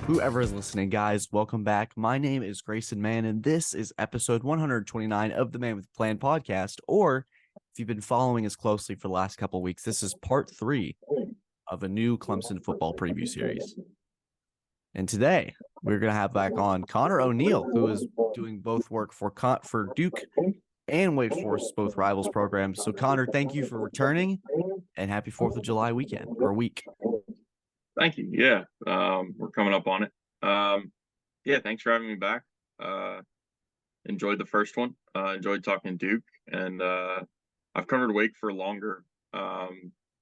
Whoever is listening, guys, welcome back. My name is Grayson Mann, and this is episode 129 of the Man with a Plan podcast. Or if you've been following us closely for the last couple of weeks, this is part 3 of a new Clemson football preview series. And today we're going to have back on Conor O'Neill, who is doing both work for Duke and Wake Forest, both rivals programs. So, Conor, thank you for returning, and happy 4th of July weekend or week. Thank you. Yeah, we're coming up on it. Yeah, thanks for having me back. Enjoyed the first one. Enjoyed talking Duke, and I've covered Wake for longer.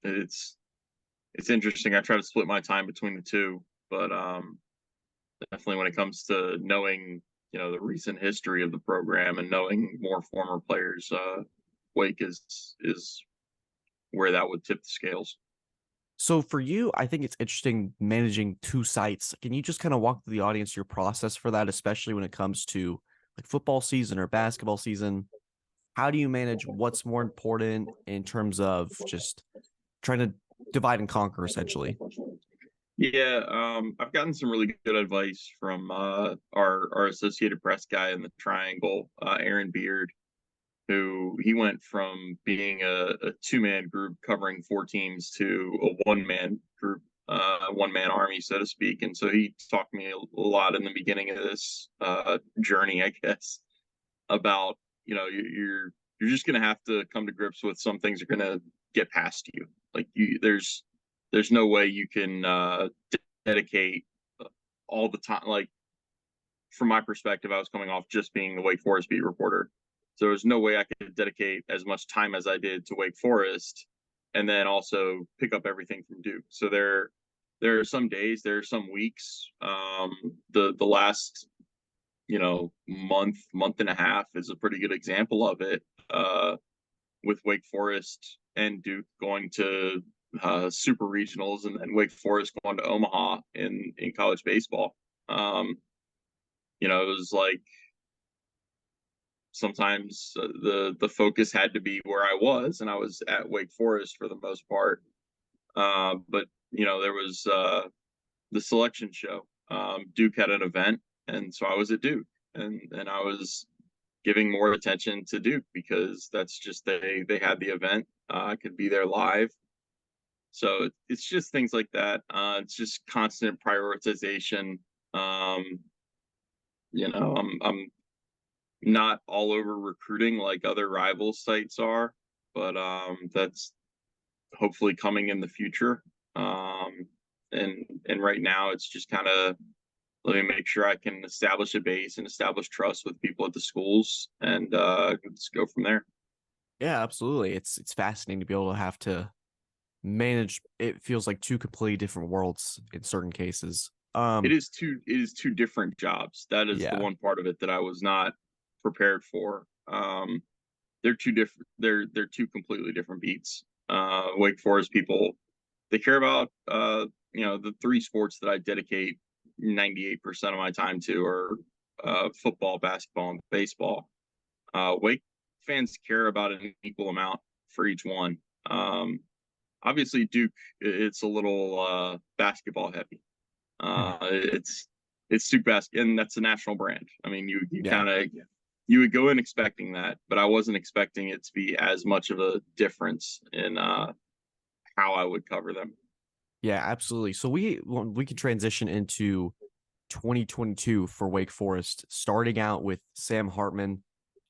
It's interesting. I try to split my time between the two, but definitely when it comes to knowing, the recent history of the program and knowing more former players, Wake is where that would tip the scales. So for you, I think it's interesting managing two sites. Can you just kind of walk through the audience your process for that, especially when it comes to like football season or basketball season? How do you manage what's more important in terms of just trying to divide and conquer, essentially? Yeah, I've gotten some really good advice from our Associated Press guy in the Triangle, Aaron Beard, who he went from being a two-man group covering four teams to a one-man group, one-man army, so to speak. And so he talked to me a lot in the beginning of this journey, I guess, about you're just gonna have to come to grips with some things are gonna get past you. Like there's no way you can dedicate all the time. Like from my perspective, I was coming off just being the Wake Forest beat reporter. So there's no way I could dedicate as much time as I did to Wake Forest and then also pick up everything from Duke. So there are some days, there are some weeks. The last month and a half is a pretty good example of it. With Wake Forest and Duke going to super regionals, and then Wake Forest going to Omaha in college baseball. It was like sometimes the focus had to be where I was, and I was at Wake Forest for the most part. But there was the selection show. Duke had an event, and so I was at Duke, and I was giving more attention to Duke because that's just they had the event. I could be there live. So it's just things like that. It's just constant prioritization. I'm not all over recruiting like other rival sites are, but that's hopefully coming in the future. And right now it's just kind of let me make sure I can establish a base and establish trust with people at the schools, and just go from there. Yeah, absolutely. It's fascinating to be able to have to manage. It feels like two completely different worlds in certain cases. It is two different jobs. That is the Yeah. one part of it that I was not prepared for. They're two different. They're two completely different beats. Wake Forest people, they care about the three sports that I dedicate 98% of my time to are football, basketball, and baseball. Wake fans care about an equal amount for each one. Obviously, Duke, it's a little basketball heavy. It's Duke basket, and that's a national brand. I mean, you Yeah. kind of you would go in expecting that, but I wasn't expecting it to be as much of a difference in how I would cover them. Yeah, absolutely. So we can transition into 2022 for Wake Forest, starting out with Sam Hartman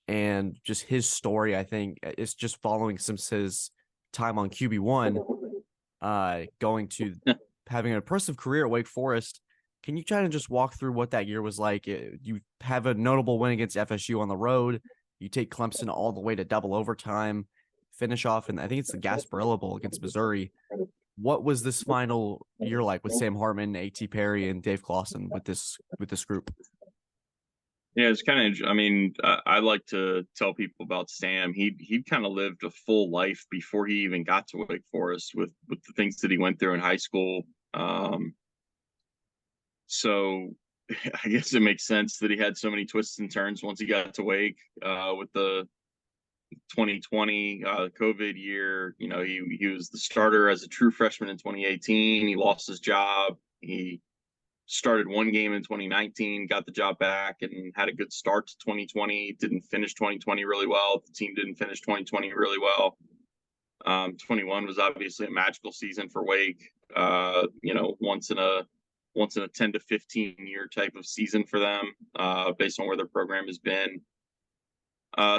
and just his story. I think it's just following his time on QB1, going to having an impressive career at Wake Forest. Can you kind of just walk through what that year was like? You have a notable win against FSU on the road. You take Clemson all the way to double overtime, finish off, and I think it's the Gasparilla Bowl against Missouri. What was this final year like with Sam Hartman, A.T. Perry, and Dave Clawson with this group? Yeah, it's kind of. I mean, I like to tell people about Sam. He kind of lived a full life before he even got to Wake Forest with the things that he went through in high school. So I guess it makes sense that he had so many twists and turns once he got to Wake with the 2020 COVID year. He was the starter as a true freshman in 2018. He lost his job. He started one game in 2019, got the job back, and had a good start to 2020. Didn't finish 2020 really well. The team didn't finish 2020 really well. 21 was obviously a magical season for Wake. Once in a 10 to 15 year type of season for them, based on where their program has been.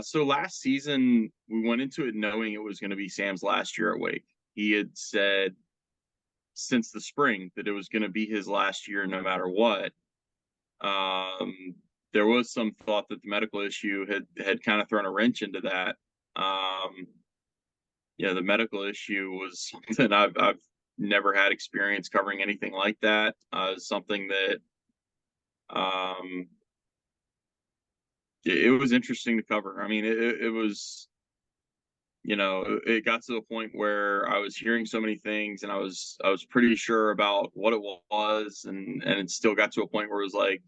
So last season, we went into it knowing it was going to be Sam's last year at Wake. He had said since the spring that it was going to be his last year no matter what. There was some thought that the medical issue had kind of thrown a wrench into that. The medical issue was something I've never had experience covering anything like that. Something that it was interesting to cover. I mean, it was, it got to the point where I was hearing so many things, and I was pretty sure about what it was, and it still got to a point where it was like,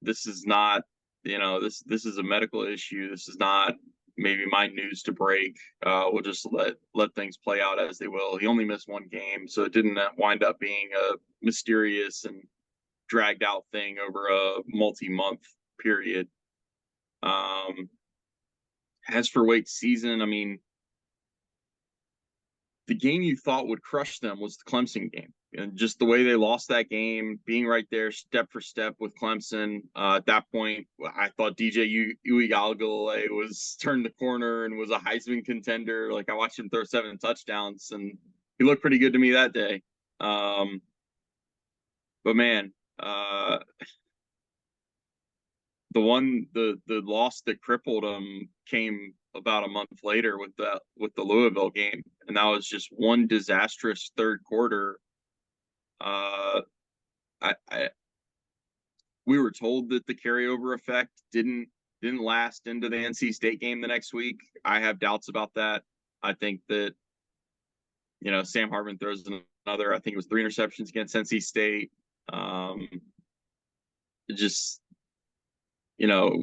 this is not, this is a medical issue. This is not maybe my news to break. We'll just let things play out as they will. He only missed one game, so it didn't wind up being a mysterious and dragged out thing over a multi-month period. As for Wake's season, I mean, the game you thought would crush them was the Clemson game. And just the way they lost that game, being right there step for step with Clemson. At that point, I thought DJ Uiagalelei was turned the corner and was a Heisman contender. Like, I watched him throw 7 touchdowns, and he looked pretty good to me that day. But man, the loss that crippled him came about a month later with the Louisville game, and that was just one disastrous third quarter. We were told that the carryover effect didn't last into the NC State game the next week. I have doubts about that. I think that Sam Hartman throws another, I think it was 3 interceptions against NC State.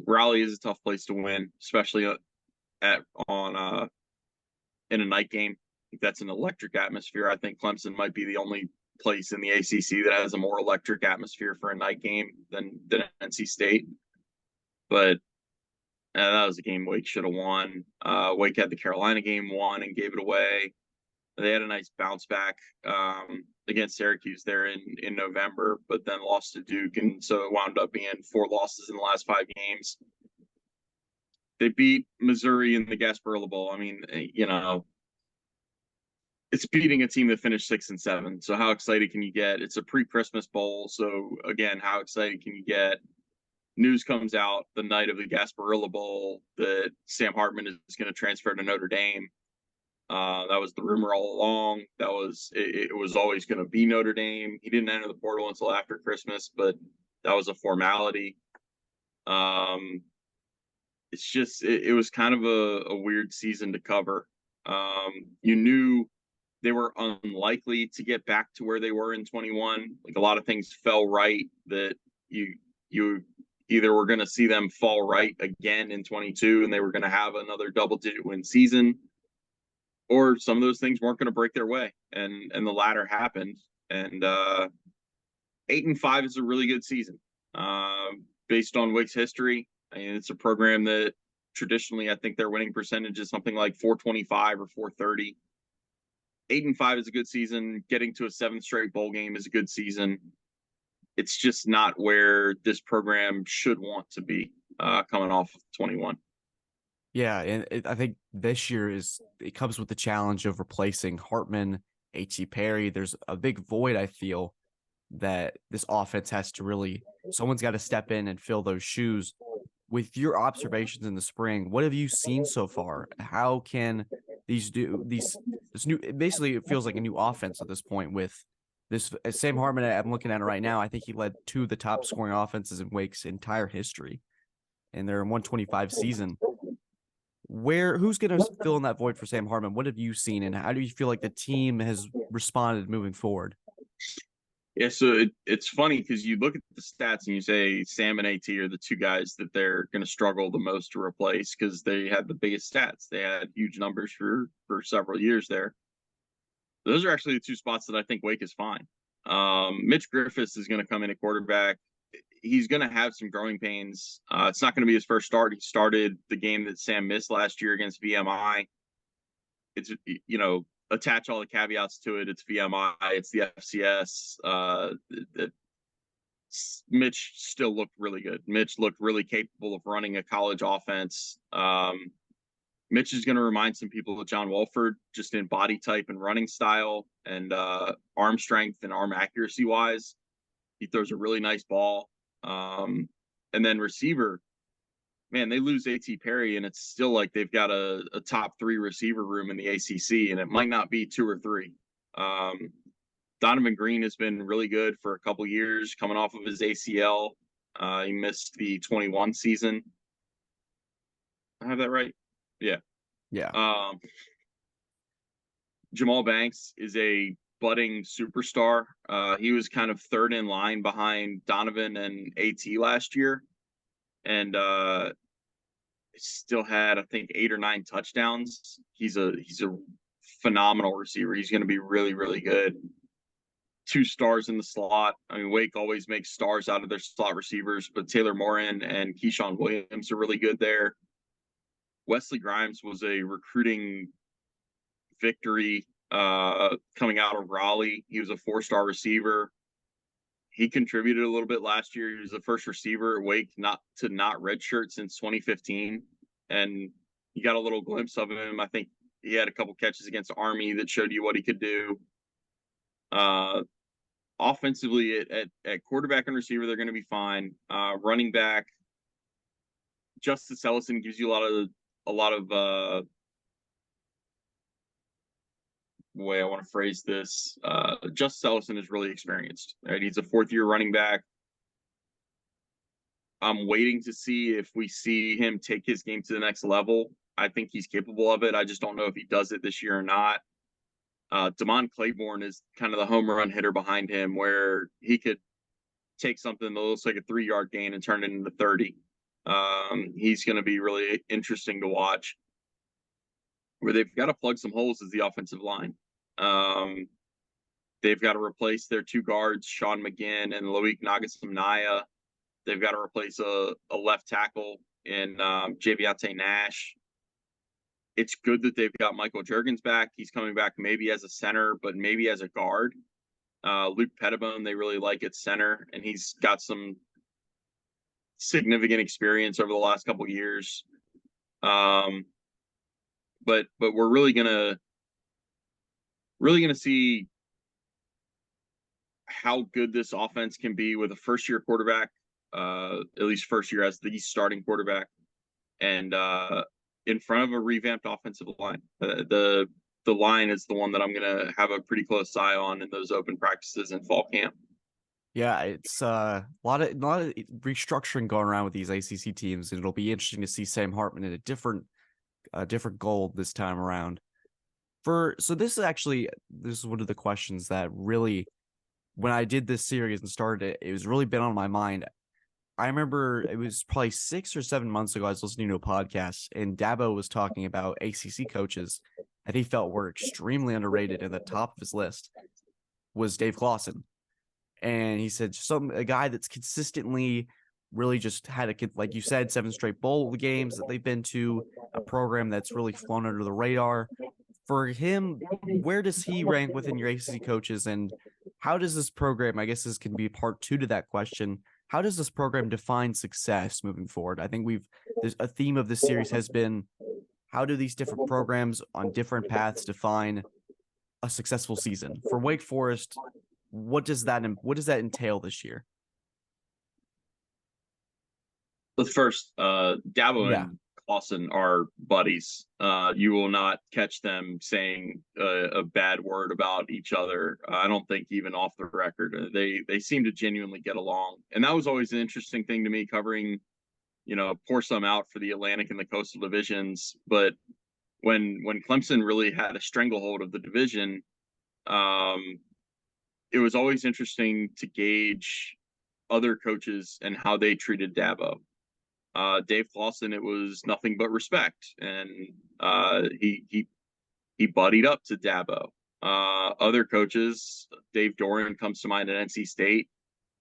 Raleigh is a tough place to win, especially in a night game. I think that's an electric atmosphere. I think Clemson might be the only place in the ACC that has a more electric atmosphere for a night game than NC State. But that was a game Wake should have won. Wake had the Carolina game, won and gave it away. They had a nice bounce back against Syracuse there in November, but then lost to Duke, and so it wound up being 4 losses in the last 5 games. They beat Missouri in the Gasparilla Bowl. I mean, it's beating a team that finished 6 and 7. So how excited can you get? It's a pre-Christmas bowl, so again, how excited can you get? News comes out the night of the Gasparilla Bowl that Sam Hartman is going to transfer to Notre Dame. That was the rumor all along. It was always going to be Notre Dame. He didn't enter the portal until after Christmas, but that was a formality. It's just it was kind of a weird season to cover. You knew they were unlikely to get back to where they were in 21. Like, a lot of things fell right that you either were going to see them fall right again in 22 and they were going to have another double-digit win season, or some of those things weren't going to break their way, and the latter happened. And 8-5 is a really good season based on Wake's history. I mean, it's a program that traditionally, I think their winning percentage is something like 425 or 430. 8-5 is a good season. Getting to a 7th straight bowl game is a good season. It's just not where this program should want to be coming off of 21. Yeah, and I think this year it comes with the challenge of replacing Hartman, H.E. Perry. There's a big void, I feel, that this offense has to someone's got to step in and fill those shoes. With your observations in the spring, what have you seen so far? How can this new, basically it feels like a new offense at this point with this Sam Hartman? I'm looking at it right now. I think he led 2 of the top scoring offenses in Wake's entire history in their 125 season. Who's going to fill in that void for Sam Hartman? What have you seen, and how do you feel like the team has responded moving forward? Yeah, so it's funny because you look at the stats and you say Sam and AT are the 2 guys that they're going to struggle the most to replace because they had the biggest stats. They had huge numbers for several years there. Those are actually the 2 spots that I think Wake is fine. Mitch Griffiths is going to come in at quarterback. He's going to have some growing pains. It's not going to be his first start. He started the game that Sam missed last year against VMI. It's, attach all the caveats to it. It's VMI. It's the FCS. Mitch still looked really good. Mitch looked really capable of running a college offense. Mitch is going to remind some people of John Wolford, just in body type and running style and arm strength and arm accuracy wise. He throws a really nice ball. And then receiver, man, they lose A.T. Perry, and it's still like they've got a top 3 receiver room in the ACC, and it might not be 2 or 3. Donovan Green has been really good for a couple years, coming off of his ACL. He missed the 21 season. I have that right? Yeah. Yeah. Jamal Banks is a budding superstar. He was kind of third in line behind Donovan and AT last year, and still had, I think, 8 or 9 touchdowns. He's a phenomenal receiver. He's going to be really, really good. 2 stars in the slot. I mean, Wake always makes stars out of their slot receivers, but Taylor Morin and Keyshawn Williams are really good there. Wesley Grimes was a recruiting victory coming out of Raleigh. He was a 4-star receiver. He contributed a little bit last year. He was the first receiver at Wake not redshirt since 2015, and you got a little glimpse of him. I think he had a couple catches against Army that showed you what he could do. Offensively, at quarterback and receiver, they're going to be fine. Running back, Justice Ellison gives you a lot of way I want to phrase this. Justice Ellison is really experienced. Right? He's a 4th-year running back. I'm waiting to see if we see him take his game to the next level. I think he's capable of it. I just don't know if he does it this year or not. Damon Claiborne is kind of the home run hitter behind him, where he could take something that looks like a 3-yard gain and turn it into 30. He's going to be really interesting to watch. Where they've got to plug some holes is the offensive line. They've got to replace their 2 guards, Sean McGinn and Loic Nagasamnaya. They've got to replace a left tackle in Javiante Nash. It's good that they've got Michael Juergens back. He's coming back maybe as a center, but maybe as a guard. Luke Pettibone, they really like at center, and he's got some significant experience over the last couple of years. But we're really gonna see how good this offense can be with a first-year quarterback, at least first year as the starting quarterback, and in front of a revamped offensive line. The line is the one that I'm gonna have a pretty close eye on in those open practices in fall camp. Yeah, it's a lot of restructuring going around with these ACC teams, and it'll be interesting to see Sam Hartman in a different goal this time around. So this is one of the questions that really, when I did this series and started it, it was really been on my mind. I remember it was probably 6 or 7 months ago, I was listening to a podcast, and Dabo was talking about ACC coaches that he felt were extremely underrated, and the top of his list was Dave Clawson. And he said a guy that's consistently really just had like you said, 7 straight bowl games that they've been to, a program that's really flown under the radar. For him, where does he rank within your ACC coaches, and how does this program, I guess this can be part 2 to that question, how does this program define success moving forward? I think there's a theme of this series has been, how do these different programs on different paths define a successful season? For Wake Forest, what does that entail this year? Let's first, Dabo and Clawson are buddies. You will not catch them saying a bad word about each other. I don't think even off the record. They seem to genuinely get along, and that was always an interesting thing to me covering, pour some out for the Atlantic and the Coastal divisions. But when Clemson really had a stranglehold of the division, it was always interesting to gauge other coaches and how they treated Dabo. Dave Clawson, it was nothing but respect, and he buddied up to Dabo. Other coaches, Dave Doran comes to mind at NC State.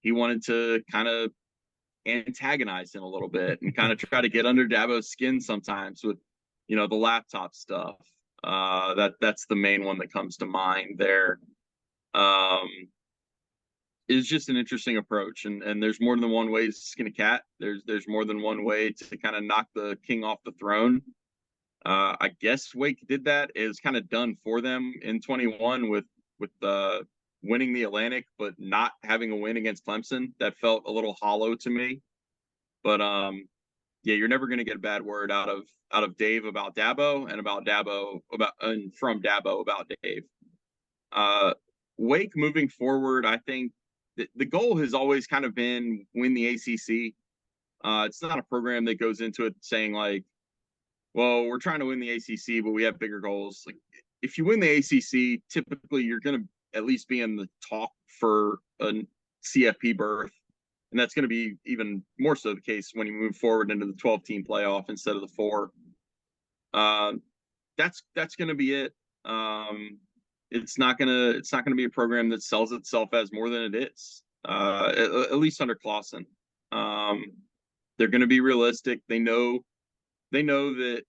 He wanted to kind of antagonize him a little bit and kind of try to get under Dabo's skin sometimes with, the laptop stuff. That's the main one that comes to mind there. Is just an interesting approach, and there's more than one way to skin a cat. There's more than one way to kind of knock the king off the throne. I guess Wake did that. It was kind of done for them in 21 with winning the Atlantic, but not having a win against Clemson. That felt a little hollow to me. But yeah, you're never going to get a bad word out of Dave about Dabo, and from Dabo about Dave. Wake moving forward, I think the goal has always kind of been win the ACC. It's not a program that goes into it saying like, well, we're trying to win the ACC, but we have bigger goals. Like, if you win the ACC, typically you're going to at least be in the talk for a CFP berth. And that's going to be even more so the case when you move forward into the 12-team playoff instead of the 4. That's going to be it. It's not going to be a program that sells itself as more than it is. At least under Clawson. They're going to be realistic. They know that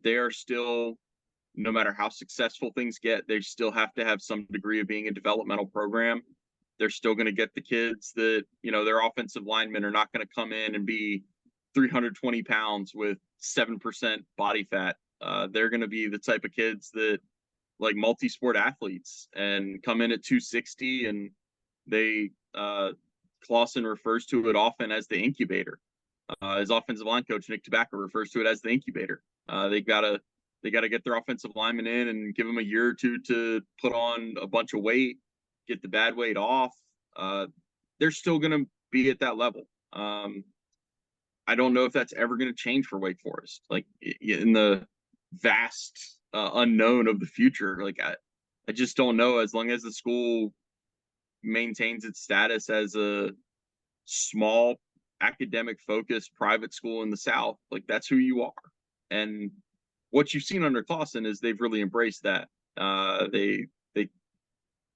they are still, no matter how successful things get, they still have to have some degree of being a developmental program. They're still going to get the kids that, their offensive linemen are not going to come in and be 320 pounds with 7% body fat. They're going to be the type of kids that like multi-sport athletes and come in at 260, and Clawson refers to it often as the incubator. His offensive line coach, Nick Tobacco, refers to it as the incubator. They gotta get their offensive linemen in and give them a year or two to put on a bunch of weight, get the bad weight off. They're still going to be at that level. I don't know if that's ever going to change for Wake Forest. Like in the vast unknown of the future, like I just don't know. As long as the school maintains its status as a small academic focused private school in the South, like that's who you are. And what you've seen under Clawson is they've really embraced that. They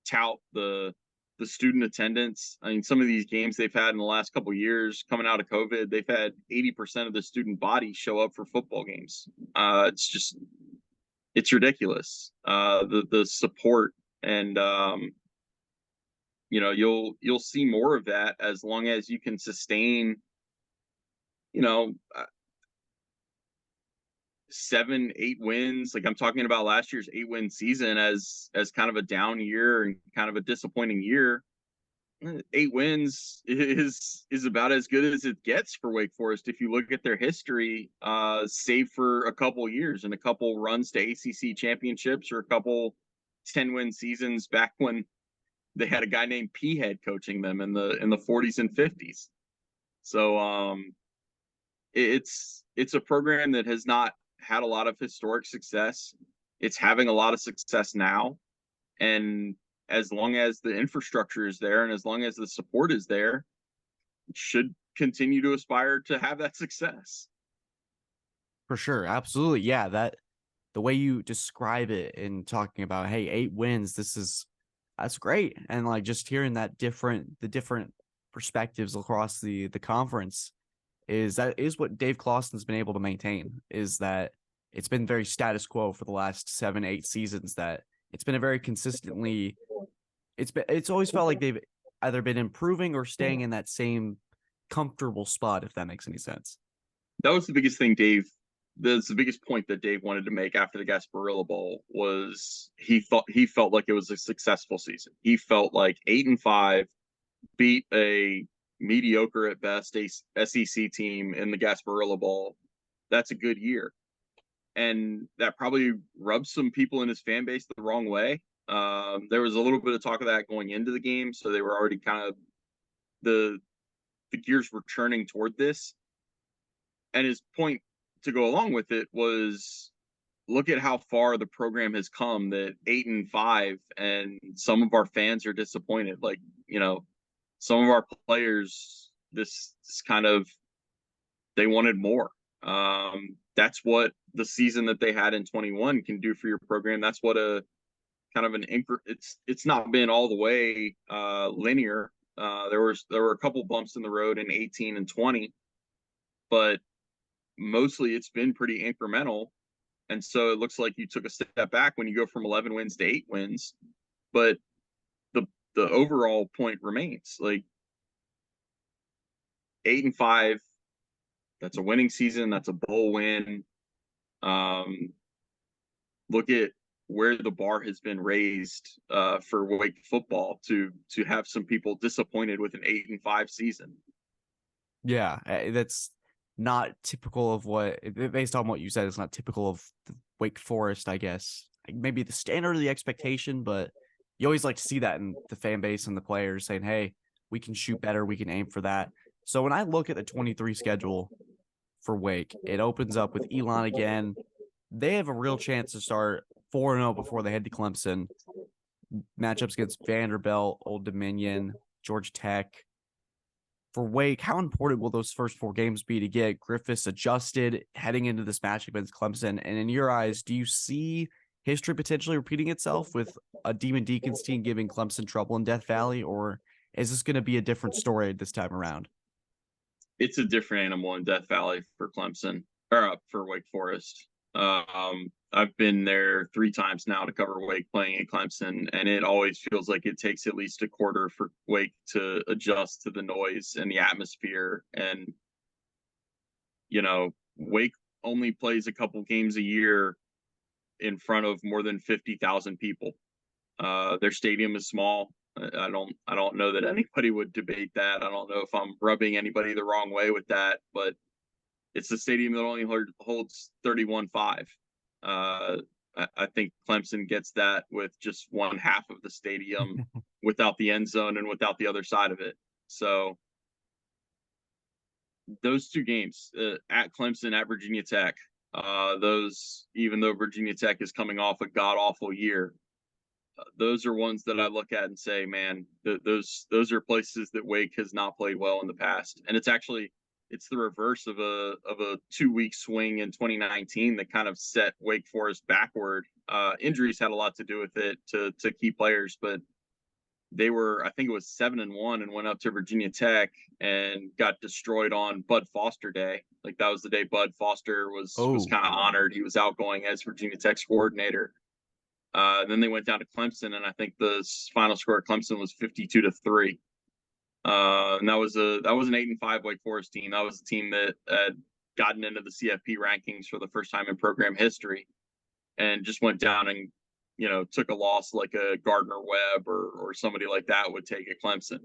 tout the student attendance. I mean, some of these games they've had in the last couple of years coming out of COVID, they've had 80% of the student body show up for football games. It's ridiculous. The support, and you'll see more of that as long as you can sustain 7-8 wins. Like I'm talking about last year's 8-win season as kind of a down year and kind of a disappointing year. 8 wins is about as good as it gets for Wake Forest if you look at their history, save for a couple years and a couple runs to ACC championships or a couple 10-win seasons back when they had a guy named P head coaching them in the 40s and 50s. So it's a program that has not had a lot of historic success. It's having a lot of success now, and as long as the infrastructure is there and as long as the support is there, it should continue to aspire to have that success. For sure, absolutely, yeah. That the way you describe it in talking about, hey, 8 wins, that's great, and like just hearing the different perspectives across the conference is what Dave Clawson's been able to maintain, is that it's been very status quo for the last 7-8 seasons, that it's been a very consistently, it's always felt like they've either been improving or staying in that same comfortable spot, if that makes any sense. That was the biggest thing that's the biggest point that Dave wanted to make after the Gasparilla Bowl was he felt like it was a successful season. He felt like 8-5 beat a mediocre at best SEC team in the Gasparilla Bowl. That's a good year. And that probably rubs some people in his fan base the wrong way. There was a little bit of talk of that going into the game, so they were already kind of the gears were turning toward this. And his point to go along with it was, look at how far the program has come, that 8-5, and some of our fans are disappointed. Like, some of our players, this kind of, they wanted more. That's what the season that they had in 21 can do for your program. That's what a kind of it's not been all the way linear. There were a couple bumps in the road in 18 and 20, but mostly it's been pretty incremental. And so it looks like you took a step back when you go from 11 wins to 8 wins, but the the overall point remains. Like 8-5, that's a winning season, that's a bowl win. Um, Look at where the bar has been raised for Wake football to have some people disappointed with an 8-5 season. Yeah, that's not typical of what, based on what you said, it's not typical of the Wake Forest, I guess. Like maybe the standard or the expectation, but you always like to see that in the fan base and the players saying, hey, we can shoot better, we can aim for that. So when I look at the 23 schedule for Wake, it opens up with Elon again. They have a real chance to start 4-0 before they head to Clemson. Matchups against Vanderbilt, Old Dominion, Georgia Tech. For Wake, how important will those first 4 games be to get Griffiths adjusted heading into this match against Clemson? And in your eyes, do you see history potentially repeating itself with a Demon Deacons team giving Clemson trouble in Death Valley, or is this going to be a different story this time around? It's a different animal in Death Valley for Clemson or for Wake Forest. I've been there 3 times now to cover Wake playing at Clemson, and it always feels like it takes at least a quarter for Wake to adjust to the noise and the atmosphere. And, Wake only plays a couple games a year in front of more than 50,000 people. Their stadium is small. I don't know that anybody would debate that. I don't know if I'm rubbing anybody the wrong way with that, but it's a stadium that only holds 31,500. I think Clemson gets that with just one half of the stadium without the end zone and without the other side of it. So those 2 games at Clemson, at Virginia Tech, those, even though Virginia Tech is coming off a god awful year, those are ones that I look at and say, man, those are places that Wake has not played well in the past. And it's the reverse of a 2-week swing in 2019 that kind of set Wake Forest backward. Injuries had a lot to do with it to key players, but they were, I think it was 7-1 and went up to Virginia Tech and got destroyed on Bud Foster Day. Like that was the day Bud Foster was kind of honored. He was outgoing as Virginia Tech's coordinator. Then they went down to Clemson, and I think the final score at Clemson was 52-3. And that was an 8-5 Wake Forest team. That was a team that had gotten into the CFP rankings for the first time in program history, and just went down and took a loss like a Gardner Webb or somebody like that would take at Clemson.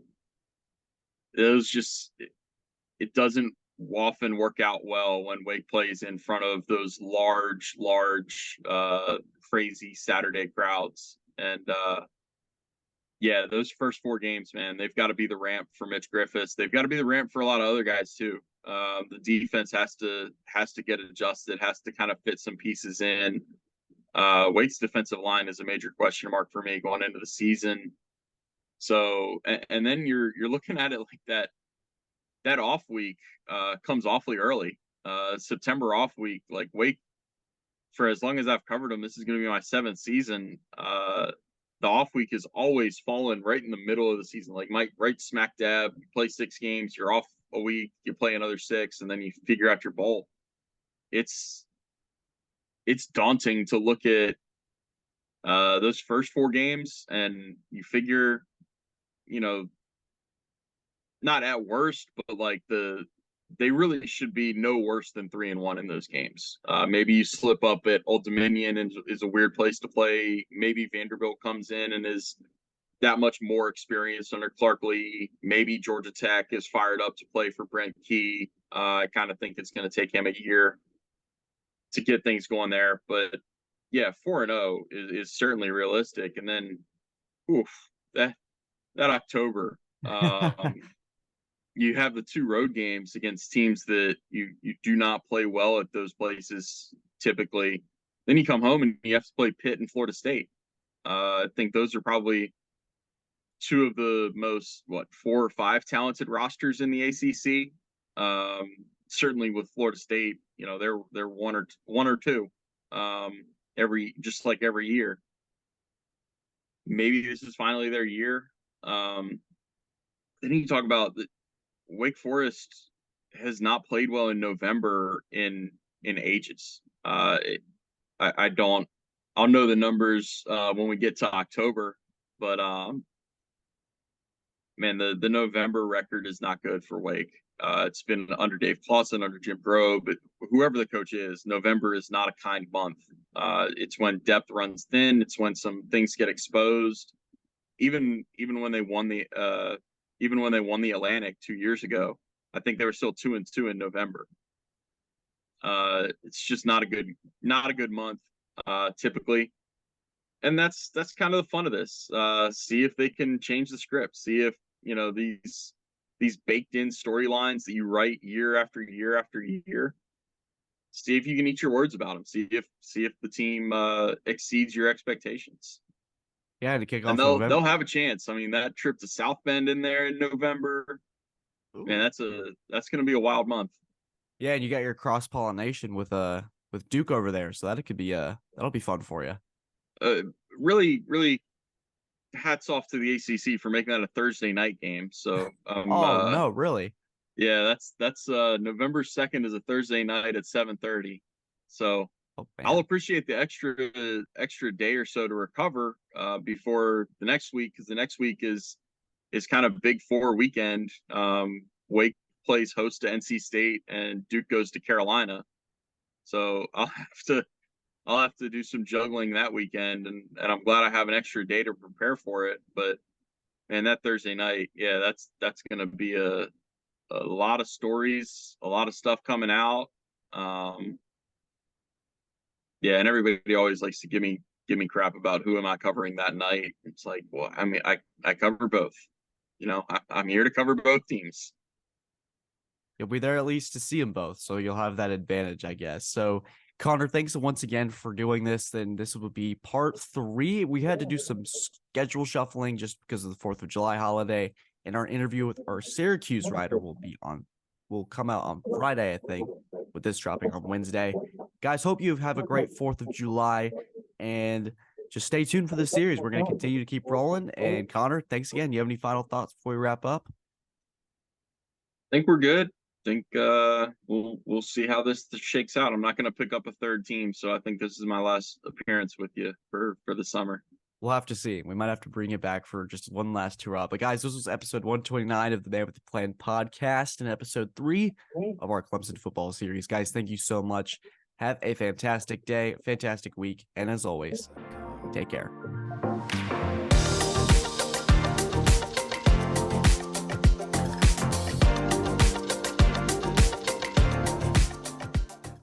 It doesn't often work out well when Wake plays in front of those large, crazy Saturday crowds. And yeah, those first 4 games, man, they've got to be the ramp for Mitch Griffiths. They've got to be the ramp for a lot of other guys too. The defense has to get adjusted, has to kind of fit some pieces in. Wake's defensive line is a major question mark for me going into the season. So, and then you're looking at it like that off week comes awfully early. September off week, like Wake, for as long as I've covered them, this is going to be my 7th season. The off week has always fallen right in the middle of the season, like right smack dab. You play 6 games, you're off a week, you play another 6, and then you figure out your bowl. It's daunting to look at those first 4 games, and you figure, not at worst, but like they really should be no worse than 3-1 in those games. Maybe you slip up at Old Dominion and is a weird place to play. Maybe Vanderbilt comes in and is that much more experienced under Clark Lee. Maybe Georgia Tech is fired up to play for Brent Key. I kind of think it's going to take him a year to get things going there. But yeah, 4-0 is certainly realistic. And then, that October, you have the 2 road games against teams that you do not play well at those places typically. Then you come home and you have to play Pitt and Florida State. I think those are probably 2 of the most 4 or 5 talented rosters in the ACC. Certainly with Florida State, they're one or 2 every year. maybe this is finally their year. Then you talk about the Wake Forest has not played well in November in ages. I don't. I'll know the numbers when we get to October, but man, the November record is not good for Wake. It's been under Dave Clawson, under Jim Grobe, but whoever the coach is, November is not a kind month. It's when depth runs thin. It's when some things get exposed. Even when they won the Atlantic 2 years ago, I think they were still 2-2 in November. It's just not a good month typically, and that's kind of the fun of this. See if they can change the script. See if these baked in storylines that you write year after year after year. See if you can eat your words about them. See if the team exceeds your expectations. Yeah, to kick And off they'll November. have a chance. I mean, that trip to South Bend in there in November, Ooh. man, that's going to be a wild month. Yeah, and you got your cross pollination with Duke over there, so that'll be fun for you. Really, really, hats off to the ACC for making that a Thursday night game. So, Oh no, really? yeah, that's November 2nd is a Thursday night at 7:30. So Oh I'll man. appreciate the extra day or so to recover before the next week, because the next week is kind of Big Four weekend. Wake plays host to NC State, and Duke goes to Carolina. So I'll have to do some juggling that weekend, and I'm glad I have an extra day to prepare for it. But man, that Thursday night, yeah, that's gonna be a lot of stories, a lot of stuff coming out. Yeah, and everybody always likes to give me crap about who am I covering that night. It's like, well, I mean, I cover both. I'm here to cover both teams. You'll be there at least to see them both, so you'll have that advantage, I guess. So, Conor, thanks once again for doing this. Then this will be part 3. We had to do some schedule shuffling just because of the 4th of July holiday, and our interview with our Syracuse writer will come out on Friday, I think, with this dropping on Wednesday. Guys, hope you have a great 4th of July, and just stay tuned for the series. We're going to continue to keep rolling. And Conor, thanks again. You have any final thoughts before we wrap up? I think we're good. Think we'll see how this shakes out. I'm not going to pick up a third team, so I think this is my last appearance with you for the summer. We'll have to see. We might have to bring it back for just one last hurrah. But guys, this was episode 129 of the Man with the Plan podcast and episode 3 of our Clemson football series. Guys, thank you so much. Have a fantastic day, fantastic week, and as always, take care.